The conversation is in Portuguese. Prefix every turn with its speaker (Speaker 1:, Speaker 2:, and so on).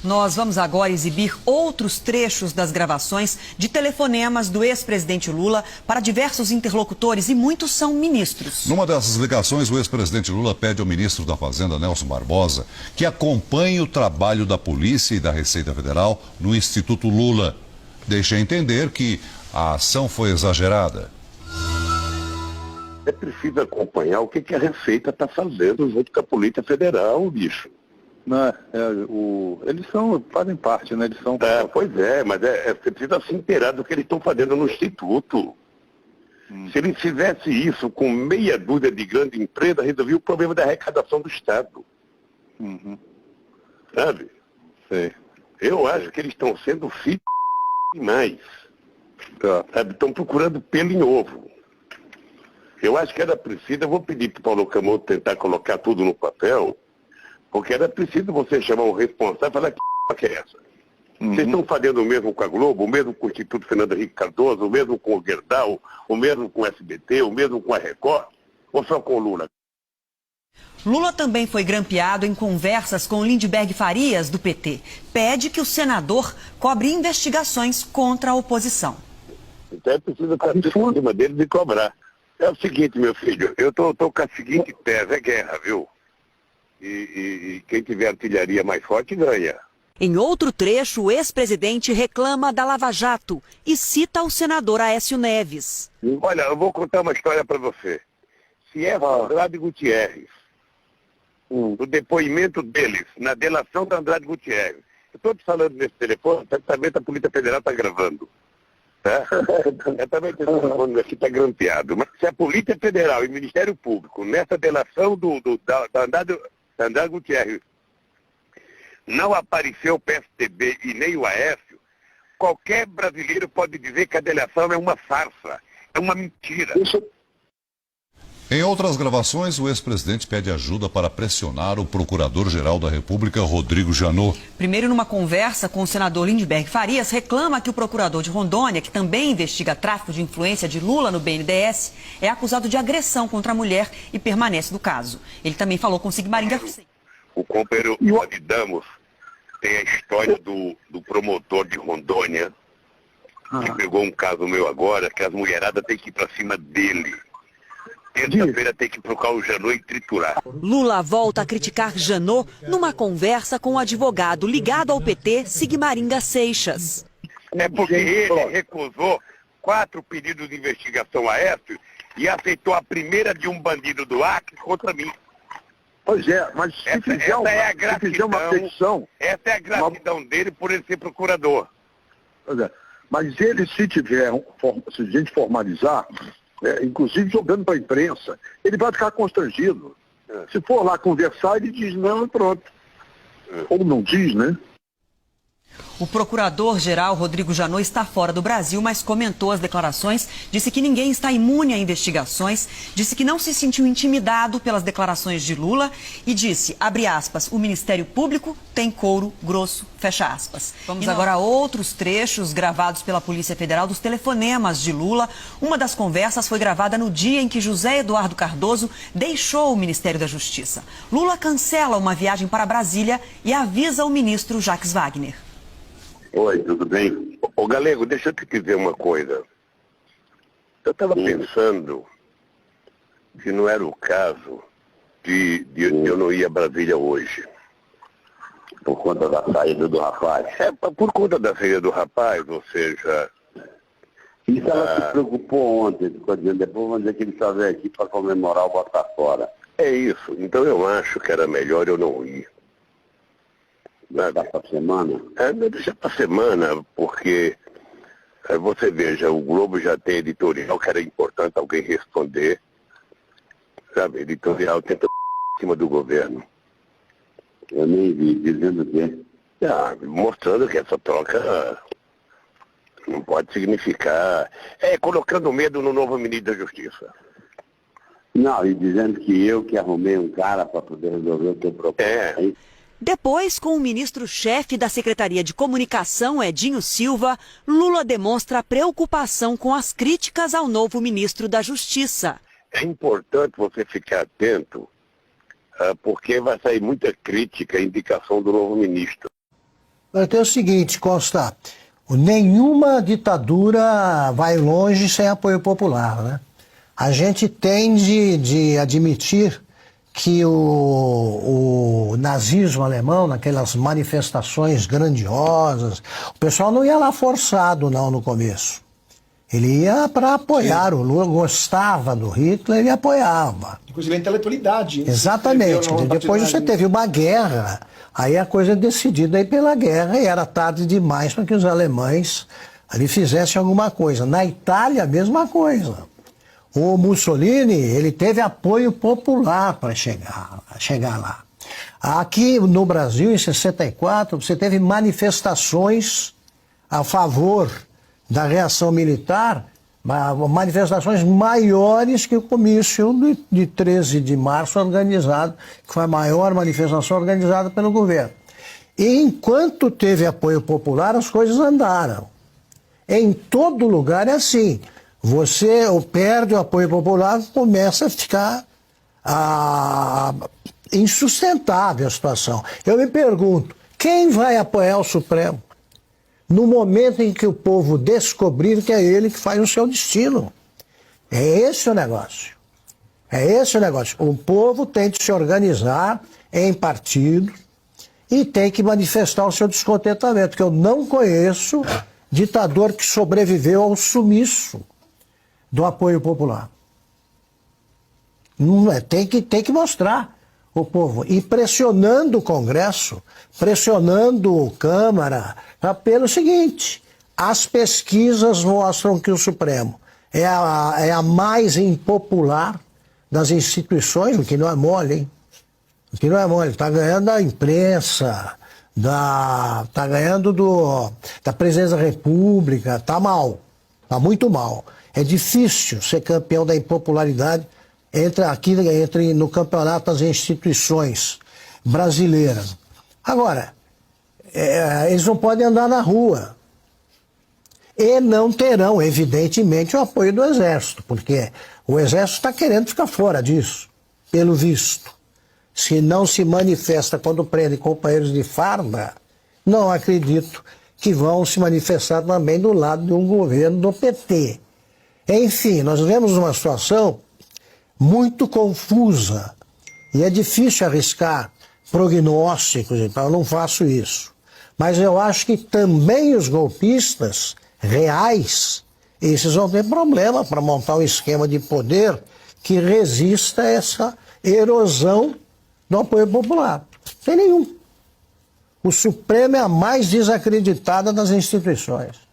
Speaker 1: Nós vamos agora exibir outros trechos das gravações de telefonemas do ex-presidente Lula para diversos interlocutores, e muitos são ministros.
Speaker 2: Numa dessas ligações, o ex-presidente Lula pede ao ministro da Fazenda, Nelson Barbosa, que acompanhe o trabalho da Polícia e da Receita Federal no Instituto Lula. Deixa entender que a ação foi exagerada.
Speaker 3: É preciso acompanhar o que a Receita está fazendo junto com a Polícia Federal, bicho.
Speaker 4: Não, eles fazem parte, né? Eles são...
Speaker 3: Pois é, mas você precisa se inteirar do que eles estão fazendo no Instituto. Se eles fizessem isso com meia dúzia de grandes empresas, resolvia o problema da arrecadação do Estado. Sabe?
Speaker 4: Sei.
Speaker 3: Eu acho que eles estão sendo filhos demais. Sabe? Estão procurando pelo em ovo. Eu acho que era preciso, eu vou pedir para o Paulo Camoto tentar colocar tudo no papel, porque era preciso você chamar um responsável e falar que é essa. Vocês estão fazendo o mesmo com a Globo, o mesmo com o Instituto Fernando Henrique Cardoso, o mesmo com o Gerdau, o mesmo com o SBT, o mesmo com a Record, ou só com o Lula?
Speaker 1: Lula também foi grampeado em conversas com Lindbergh Farias, do PT. Pede que o senador cobre investigações contra a oposição.
Speaker 3: Então é preciso estar em cima deles e cobrar. É o seguinte, meu filho, eu tô com a seguinte tese, é guerra, viu? E quem tiver artilharia mais forte ganha.
Speaker 1: Em outro trecho, o ex-presidente reclama da Lava Jato e cita o senador Aécio Neves.
Speaker 3: Olha, eu vou contar uma história para você. Se é Andrade Gutierrez, o depoimento deles na delação da Andrade Gutierrez, eu estou te falando nesse telefone, certamente a Polícia Federal está gravando. Tá? Eu também estou falando aqui, está grampeado. Mas se a Polícia Federal e o Ministério Público, nessa delação da Andrade Gutierrez, não apareceu o PSDB e nem o Aécio, qualquer brasileiro pode dizer que a delação é uma farsa, é uma mentira.
Speaker 2: Em outras gravações, o ex-presidente pede ajuda para pressionar o procurador-geral da República, Rodrigo Janot.
Speaker 1: Primeiro, numa conversa com o senador Lindbergh Farias, reclama que o procurador de Rondônia, que também investiga tráfico de influência de Lula no BNDES, é acusado de agressão contra a mulher e permanece no caso. Ele também falou com Sigmaringa.
Speaker 3: O companheiro Rodidamos tem a história do promotor de Rondônia, que pegou um caso meu agora, que as mulheradas têm que ir para cima dele. Terça-feira tem que procurar o Janot e triturar.
Speaker 1: Lula volta a criticar Janot numa conversa com o advogado ligado ao PT, Sigmaringa Seixas.
Speaker 3: É porque ele recusou 4 pedidos de investigação a Aécio e aceitou a primeira de um bandido do Acre contra mim.
Speaker 4: Pois é, mas se fizer uma petição...
Speaker 3: Essa é a gratidão dele por ele ser procurador.
Speaker 4: Pois é, mas ele, se a gente formalizar... inclusive jogando para a imprensa, ele vai ficar constrangido. Se for lá conversar, ele diz não e pronto. Ou não diz, né?
Speaker 1: O procurador-geral Rodrigo Janot está fora do Brasil, mas comentou as declarações, disse que ninguém está imune a investigações, disse que não se sentiu intimidado pelas declarações de Lula e disse, abre aspas, o Ministério Público tem couro grosso, fecha aspas. Vamos agora a outros trechos gravados pela Polícia Federal dos telefonemas de Lula. Uma das conversas foi gravada no dia em que José Eduardo Cardoso deixou o Ministério da Justiça. Lula cancela uma viagem para Brasília e avisa o ministro Jacques Wagner.
Speaker 3: Oi, tudo bem? Ô Galego, deixa eu te dizer uma coisa. Eu estava pensando que não era o caso de eu não ir a Brasília hoje.
Speaker 4: Por conta da saída do rapaz.
Speaker 3: Por conta da saída do rapaz, ou seja...
Speaker 4: Isso ela se preocupou ontem, depois vamos dizer que ele só veio aqui para comemorar o botar fora.
Speaker 3: É isso, então eu acho que era melhor eu não ir.
Speaker 4: Deixar para semana?
Speaker 3: Deixar para semana, porque você veja, o Globo já tem editorial que era importante alguém responder. Sabe, editorial tenta em cima do governo.
Speaker 4: Eu nem vi, dizendo o quê?
Speaker 3: Mostrando que essa troca não pode significar... colocando medo no novo ministro da Justiça.
Speaker 4: Não, e dizendo que eu que arrumei um cara para poder resolver o teu problema.
Speaker 1: Depois, com o ministro-chefe da Secretaria de Comunicação, Edinho Silva, Lula demonstra preocupação com as críticas ao novo ministro da Justiça.
Speaker 3: É importante você ficar atento, porque vai sair muita crítica à indicação do novo ministro.
Speaker 5: Tem o seguinte, Costa, nenhuma ditadura vai longe sem apoio popular, né? A gente tende de admitir que o nazismo alemão, naquelas manifestações grandiosas, o pessoal não ia lá forçado, não, no começo. Ele ia para apoiar. Sim. O Lula gostava do Hitler e apoiava.
Speaker 6: Inclusive a intelectualidade.
Speaker 5: Exatamente. Depois você teve uma guerra, aí a coisa é decidida aí pela guerra, e era tarde demais para que os alemães ali fizessem alguma coisa. Na Itália, a mesma coisa. O Mussolini, ele teve apoio popular para chegar lá. Aqui no Brasil, em 64, você teve manifestações a favor da reação militar, manifestações maiores que o comício de 13 de março organizado, que foi a maior manifestação organizada pelo governo. E enquanto teve apoio popular, as coisas andaram. Em todo lugar é assim. Você perde o apoio popular, começa a ficar insustentável a situação. Eu me pergunto, quem vai apoiar o Supremo? No momento em que o povo descobrir que é ele que faz o seu destino. É esse o negócio. É esse o negócio. O povo tem que se organizar em partido e tem que manifestar o seu descontentamento, porque eu não conheço ditador que sobreviveu ao sumiço do apoio popular. Não é, tem que mostrar o povo, e pressionando o Congresso, pressionando a Câmara, pelo seguinte: as pesquisas mostram que o Supremo é a mais impopular das instituições, o que não é mole, hein? O que não é mole, está ganhando da imprensa, está ganhando da presidência da República, está mal, está muito mal. É difícil ser campeão da impopularidade entre no campeonato das instituições brasileiras. Agora, eles não podem andar na rua. E não terão, evidentemente, o apoio do Exército, porque o Exército está querendo ficar fora disso, pelo visto. Se não se manifesta quando prende companheiros de farda, não acredito que vão se manifestar também do lado de um governo do PT. Enfim, nós vivemos uma situação muito confusa e é difícil arriscar prognósticos, então eu não faço isso. Mas eu acho que também os golpistas reais, esses vão ter problema para montar um esquema de poder que resista a essa erosão do apoio popular. Sem nenhum. O Supremo é a mais desacreditada das instituições.